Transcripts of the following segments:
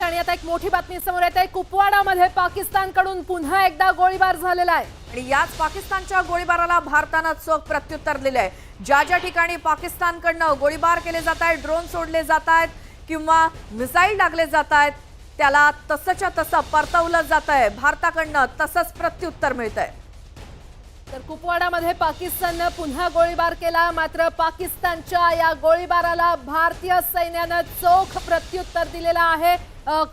आणि आता एक मोठी बातमी समोर येते। कुपवाडामध्ये पाकिस्तानकडून पुन्हा एकदा गोळीबार झालेला आहे आणि याच पाकिस्तानच्या गोळीबाराला भारताने चोख प्रत्युत्तर दिले। ज्या ज्या ठिकाणी पाकिस्तानकडून गोळीबार केले जात आहेत, ड्रोन सोडले जात आहेत किंवा मिसाईल लागले जात आहेत, त्याला तसंच्या तसं परतवलं जात आहे। भारताकडून तसंच प्रत्युत्तर मिळतंय। तर कुपवाडामध्ये पाकिस्तानने पुन्हा गोळीबार केला, मात्र पाकिस्तानच्या या गोळीबाराला भारतीय सैन्याने चोख प्रत्युत्तर दिलेलं आहे।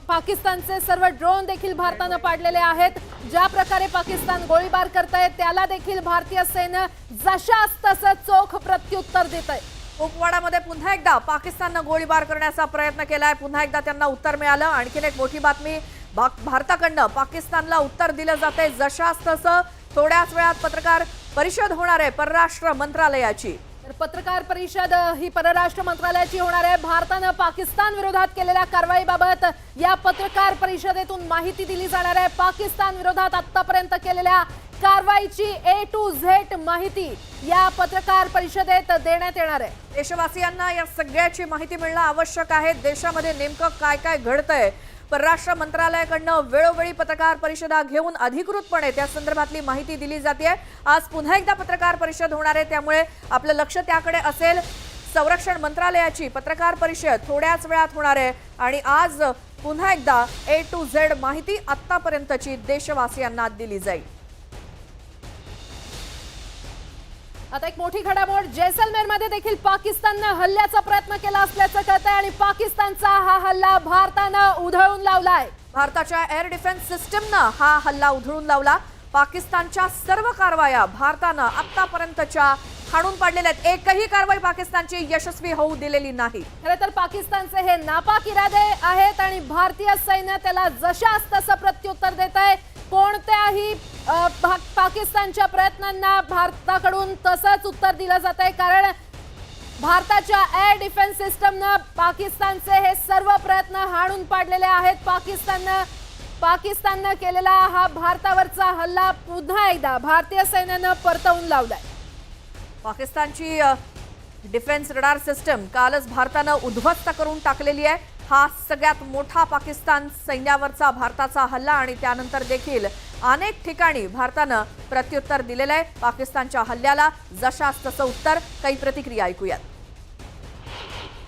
पाकिस्तानचे सर्व ड्रोन देखील भारताने पाडलेले आहेत। ज्या प्रकारे पाकिस्तान गोळीबार करतंय त्याला देखील भारतीय सैन्य जशास तसं चोख प्रत्युत्तर देत आहे। कुपवाडामध्ये पुन्हा एकदा पाकिस्तानने गोळीबार करण्याचा प्रयत्न केलाय, पुन्हा एकदा त्यांना उत्तर मिळालं। आणखीन एक मोठी बातमी, भारताकडून पाकिस्तानला उत्तर दिलं जातंय जशास तसं। थोड्याच वेळात पत्रकार परिषद होणार आहे परराष्ट्र मंत्रालयाची। तर पत्रकार परिषद ही परराष्ट्र मंत्रालयाची होणार आहे। भारताने पाकिस्तान विरोधात केलेल्या कारवाईबाबत या पत्रकार परिषदेतून माहिती दिली जाणार आहे। पाकिस्तान विरोधात आतापर्यंत केलेल्या कारवाईची A to Z माहिती या पत्रकार परिषदेत देण्यात येणार आहे। देशवासियांना या सगळ्याची माहिती मिळणं आवश्यक आहे। देशामध्ये नेमकं काय काय घडतंय, परराष्ट्र मंत्रालयाकडून वेळोवेळी पत्रकार परिषदा घेऊन अधिकृतपणे त्या संदर्भातली माहिती दिली जाते। आज पुन्हा एकदा पत्रकार परिषद होणार आहे, त्यामुळे आपलं लक्ष त्याकडे असेल। संरक्षण मंत्रालयाची पत्रकार परिषद थोड्याच वेळात होणार आहे आणि आज पुन्हा एकदा A to Z माहिती आतापर्यंतची देशवासियांना दिली जाईल। आता एक मोठी घडामोड, जैसलमेरमध्ये देखील पाकिस्तानने हल्ल्याचा प्रयत्न केला असल्याचं कळतंय आणि पाकिस्तानचा हा हल्ला भारताने उधळून लावलाय। भारताच्या एअर डिफेन्स सिस्टमनं हा हल्ला उधळून लावला। पाकिस्तानच्या सर्व कारवाया भारतानं आतापर्यंतच्या हाणून पाडलेल्या आहेत। एकही कारवाई पाकिस्तानची यशस्वी होऊ दिलेली नाही। खरं तर पाकिस्तानचे हे नापाक इरादे आहेत आणि भारतीय सैन्य त्याला जशास तसं प्रत्युत्तर देत आहे। कोणत्याही पाकिस्तानच्या प्रयत्नांना भारताकडून तसंच उत्तर दिलं जात आहे, कारण भारताच्या एअर डिफेन्स सिस्टमने पाकिस्तानचे हे सर्व प्रयत्न हाणून पाडलेले आहेत। पाकिस्तानने केलेला हा भारतावरचा हल्ला पुन्हा एकदा भारतीय सैन्याने परतवून लावलाय। पाकिस्तानची डिफेन्स रडार सिस्टम कालच भारतानं उद्ध्वस्त करून टाकलेली आहे। हा सगळ्यात मोठा पाकिस्तान सैन्यावरचा भारताचा हल्ला आणि त्यानंतर देखील अनेक ठिकाणी भारतानं प्रत्युत्तर दिलेलं आहे। पाकिस्तानच्या हल्ल्याला जशास तसं उत्तर। काही प्रतिक्रिया ऐकूयात।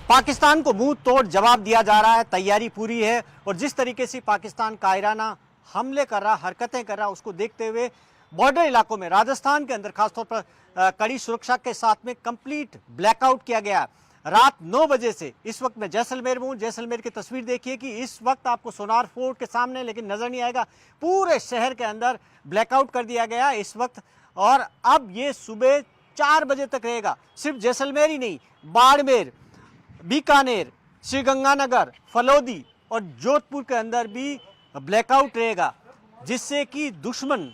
पाकिस्तान को मुंह तोड़ जवाब दिया जा रहा है, तैयारी पूरी है और जिस तरीके से पाकिस्तान कायराना हमले कर रहा, हरकतें कर रहा, उसको देखते हुए बॉर्डर इलाकों में राजस्थान के अंदर खासतौर पर कड़ी सुरक्षा के साथ में कंप्लीट ब्लैकआउट किया गया। रात 9 बजे से इस वक्त मैं जैसलमेर में हूँ। जैसलमेर की तस्वीर देखिए कि इस वक्त आपको सोनार फोर्ट के सामने लेकिन नजर नहीं आएगा, पूरे शहर के अंदर ब्लैकआउट कर दिया गया इस वक्त। और अब ये सुबह 4 बजे तक रहेगा। सिर्फ जैसलमेर ही नहीं, बाड़मेर, बीकानेर, श्रीगंगानगर, फलौदी और जोधपुर के अंदर भी ब्लैकआउट रहेगा, जिससे कि दुश्मन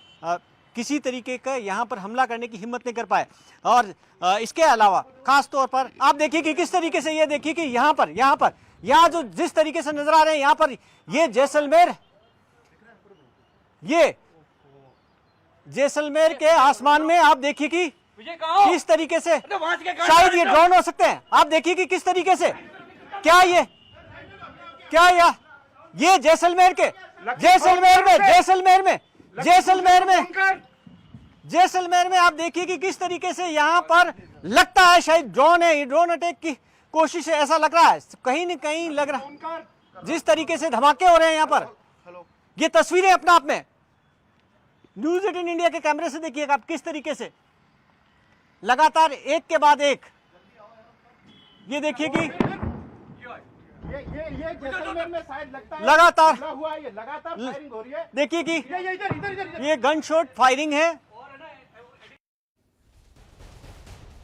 किसी तरीके का यहाँ पर हमला करने की हिम्मत नहीं कर पाए। और इसके अलावा खास तौर पर आप देखिए कि किस तरीके से, ये देखिए कि यहाँ जो जिस तरीके से नजर आ रहे हैं, यहाँ पर ये जैसलमेर के आसमान में आप देखिए कि किस तरीके से, शायद ये ड्रोन हो सकते हैं। आप देखिए कि किस तरीके से, क्या ये जैसलमेर में आप देखिए कि किस तरीके से यहाँ पर लगता है शायद ड्रोन है, ये ड्रोन अटैक की कोशिश है, ऐसा लग रहा है। कहीं न कहीं लग रहा है जिस तरीके से धमाके हो रहे हैं यहाँ पर। ये तस्वीरें अपने आप में न्यूज़ 18 इंडिया के कैमरे से देखिएगा आप किस तरीके से लगातार एक के बाद एक, ये देखिए कि ये जैसलमेर में शायद लगता है लगातार फायरिंग हो रही है। देखिए कि इधर ये गन शॉट फायरिंग है।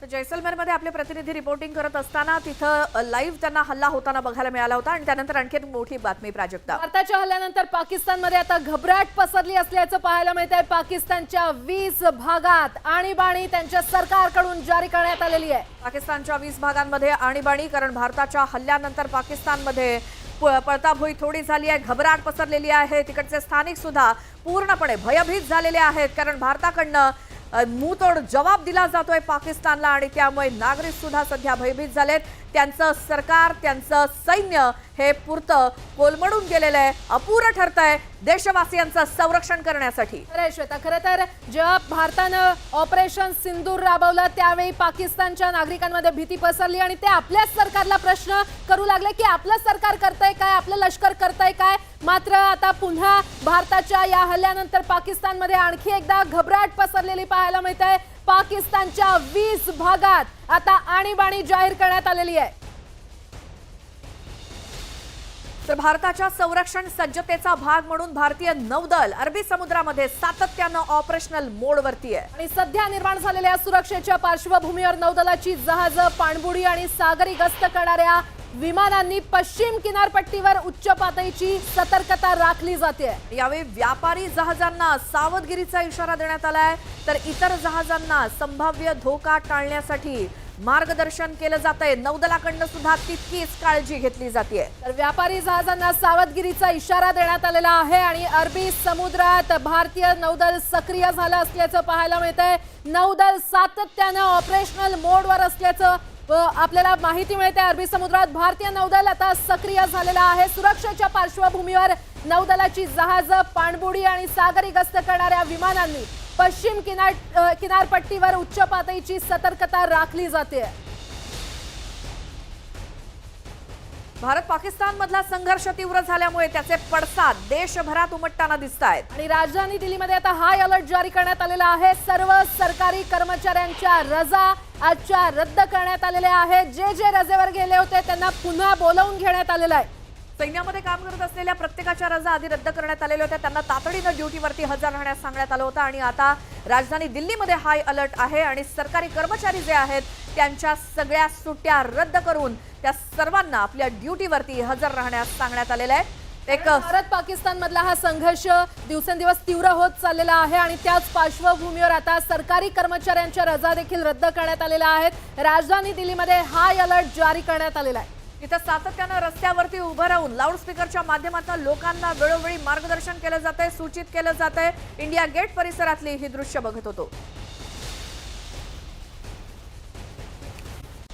तर जैसलमेरमध्ये आपले प्रतिनिधी रिपोर्टिंग करत असताना तिथं लाईव्ह त्यांना हल्ला होताना बघायला मिळाला होता। आणि त्यानंतर आणखी मोठी बातमी प्राजक्ता, भारताच्या हल्ल्यानंतर पाकिस्तानमध्ये आता घबराट पसरली असल्याचं पाहायला मिळतंय। पाकिस्तानच्या 20 भागात आणीबाणी त्यांच्या सरकारकडून जारी करण्यात आलेली आहे। पाकिस्तानच्या 20 भागांमध्ये आणीबाणी, कारण भारताच्या हल्ल्यानंतर पाकिस्तानमध्ये पळताभुई थोडी झाली आहे, घबराट पसरलेली आहे। तिकडचे स्थानिक सुद्धा पूर्णपणे भयभीत झालेले आहेत, कारण भारताकडनं मुंहतोड जवाब दिला जातोय पाकिस्तानला आणि त्यामुळे नागरिक सुद्धा सध्या भयभीत झालेत। त्यांचं सरकार, त्यांचं सैन्य हे पुरतं कोलमडून गेलेलं आहे, अपुरं ठरतंय देशवासियांचं संरक्षण करण्यासाठी. अरे श्वेता, खरं तर जेव्हा भारतानं ऑपरेशन सिंदूर राबवलं त्यावेळी पाकिस्तानच्या नागरिकांमध्ये भीती पसरली आणि ते आपल्याच सरकारला प्रश्न करू लागले की आपलं सरकार करतंय काय, आपलं लष्कर करतंय काय. मात्र आता पुन्हा भारताच्या या हल्ल्यानंतर पाकिस्तानमध्ये आणखी एकदा घबराट पसरलेली पाहायला मिळते. पाकिस्तानच्या 20 भागात आता आणीबाणी जाहीर करण्यात आलेली आहे. तर भारताच्या संरक्षण सज्जतेचा भाग म्हणून भारतीय नौदल अरबी समुद्रामध्ये सातत्यानं ऑपरेशनल मोडवरती आहे. आणि सध्या निर्माण झालेल्या सुरक्षेच्या पार्श्वभूमीवर नौदलाची जहाजं, पाणबुडी आणि सागरी गस्त करणाऱ्या विमानांनी पश्चिम किनारपट्टीवर उच्च पातळीची सतर्कता राखली जाते. यावेळी व्यापारी जहाजांना सावधगिरीचा इशारा देण्यात आलाय, तर इतर जहाजांना संभाव्य धोका टाळण्यासाठी मार्गदर्शन केलं जातंय. नौदलाकडनं सुद्धा तितकीच काळजी घेतली जाते. तर व्यापारी जहाजांना सावधगिरीचा इशारा देण्यात आलेला आहे आणि अरबी समुद्रात भारतीय नौदल सक्रिय झालं असल्याचं पाहायला मिळतंय. नौदल सातत्यानं ऑपरेशनल मोडवर असल्याचं आपल्याला माहिती मिळते. अरबी समुद्रात भारतीय नौदल आता सक्रिय झालेलं आहे. सुरक्षेच्या पार्श्वभूमीवर नौदलाची जहाजं, पाणबुडी आणि सागरी गस्त करणाऱ्या विमानांनी पश्चिम किनारपट्टीवर उच्च पातळीची सतर्कता राखली जाते. भारत पाकिस्तान मधला संघर्ष तीव्र झाल्यामुळे त्याचे पडसाद देशभरात उमटताना दिसत आहेत. आणि राजधानी दिल्लीमध्ये आता हाय अलर्ट जारी करण्यात आलेला आहे. सर्व सरकारी कर्मचाऱ्यांच्या रजा आजच्या रद्द करण्यात आलेल्या आहेत. जे रजेवर गेले होते त्यांना पुन्हा बोलावून घेण्यात आलेलं आहे. सैन्यामध्ये काम करत असलेल्या प्रत्येकाच्या रजा आधी रद्द करण्यात आलेल्या होत्या. त्यांना तातडीनं ड्युटीवरती हजर राहण्यास सांगण्यात आलं होतं आणि आता राजधानी दिल्लीमध्ये हाय अलर्ट आहे आणि सरकारी कर्मचारी जे आहेत त्यांच्या सगळ्या सुट्ट्या रद्द करून त्या सर्वांना आपल्या ड्युटीवरती हजर राहण्यास सांगण्यात आलेलं आहे. भारत पाकिस्तान मधला हा संघर्ष दिवसेंदिवस तीव्र होत चाललेला आहे आणि त्याच पार्श्वभूमीवर आता सरकारी कर्मचाऱ्यांच्या रजा देखील रद्द करण्यात आलेल्या आहेत. राजधानी दिल्लीमध्ये हाय अलर्ट जारी करण्यात आलेला आहे. इथं सातत्यानं रस्त्यावरती उभं राहून लाऊडस्पीकरच्या माध्यमातून लोकांना वेळोवेळी मार्गदर्शन केलं जातंय, सूचित केलं जातंय. इंडिया गेट परिसरातली ही दृश्य बघत होतो.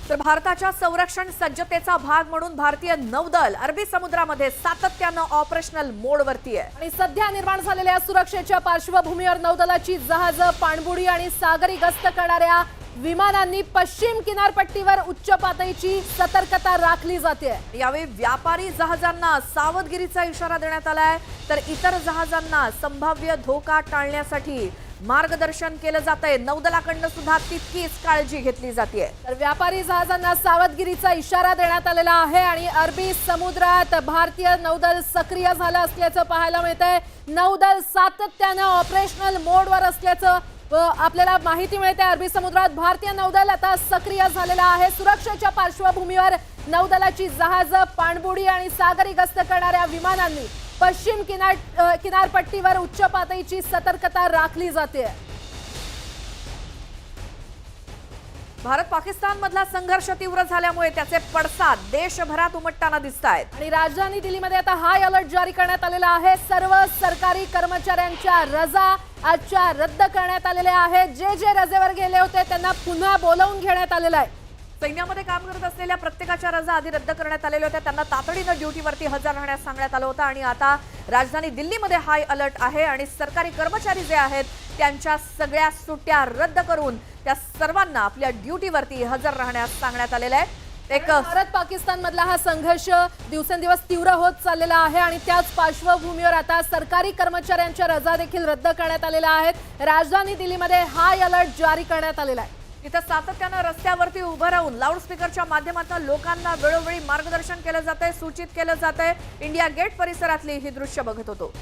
तर भारताच्या संरक्षण सज्जतेचा भाग म्हणून भारतीय नौदल अरबी समुद्रामध्ये सातत्यानं ऑपरेशनल मोडवरती आहे. आणि सध्या निर्माण झालेल्या सुरक्षेच्या पार्श्वभूमीवर नौदलाची जहाजं, पाणबुडी आणि सागरी गस्त करणाऱ्या विमानांनी पश्चिम किनारपट्टीवर उच्च पातळीची सतर्कता राखली जाते. यावेळी व्यापारी जहाजांना सावधगिरीचा इशारा देण्यात आलाय, तर इतर जहाजांना संभाव्य धोका टाळण्यासाठी मार्गदर्शन केलं जातंय. नौदलाकडनं सुद्धा तितकीच काळजी घेतली जाते. तर व्यापारी जहाजांना सावधगिरीचा इशारा देण्यात आलेला आहे आणि अरबी समुद्रात भारतीय नौदल सक्रिय झालं असल्याचं पाहायला मिळतंय. नौदल सातत्यानं ऑपरेशनल मोडवर असल्याचं आपल्याला माहिती मिळते. अरबी समुद्रात भारतीय नौदल आता सक्रिय झालेलं आहे. सुरक्षेच्या पार्श्वभूमीवर नौदलाची जहाजं, पाणबुडी आणि सागरी गस्त करणाऱ्या विमानांनी पश्चिम किनारपट्टीवर उच्च पातळीची सतर्कता राखली जाते. भारत पाकिस्तान मधला संघर्ष तीव्र झाल्यामुळे त्याचे पडसाद देशभरात उमटताना दिसत आहेत. आणि राजधानी दिल्लीमध्ये आता हाय अलर्ट जारी करण्यात आलेला आहे. सर्व सरकारी कर्मचाऱ्यांच्या रजा आजच्या रद्द करण्यात आलेल्या आहेत. जे रजेवर गेले होते त्यांना पुन्हा बोलावून घेण्यात आलेलं आहे. सैन्यामध्ये काम करत असलेल्या प्रत्येकाच्या रजा आधी रद्द करण्यात आलेल्या होत्या. त्यांना तातडीनं ड्युटीवरती हजर राहण्यास सांगण्यात आलं होतं आणि आता राजधानी दिल्लीमध्ये हाय अलर्ट आहे आणि सरकारी कर्मचारी जे आहेत त्यांच्या सगळ्या सुट्ट्या रद्द करून त्या सर्वांना आपल्या ड्युटीवरती हजर राहण्यास सांगण्यात आलेलं आहे. भारत पाकिस्तान मधला हा संघर्ष दिवसेंदिवस तीव्र होत चाललेला आहे आणि त्याच पार्श्वभूमीवर आता सरकारी कर्मचाऱ्यांच्या रजा देखील रद्द करण्यात आलेल्या आहेत. राजधानी दिल्लीमध्ये हाय अलर्ट जारी करण्यात आलेला आहे. इथं सातत्यानं रस्त्यावरती उभं राहून लाऊडस्पीकरच्या माध्यमातून लोकांना वेळोवेळी मार्गदर्शन केलं जातंय, सूचित केलं जातंय. इंडिया गेट परिसरातली ही दृश्य बघत होतो.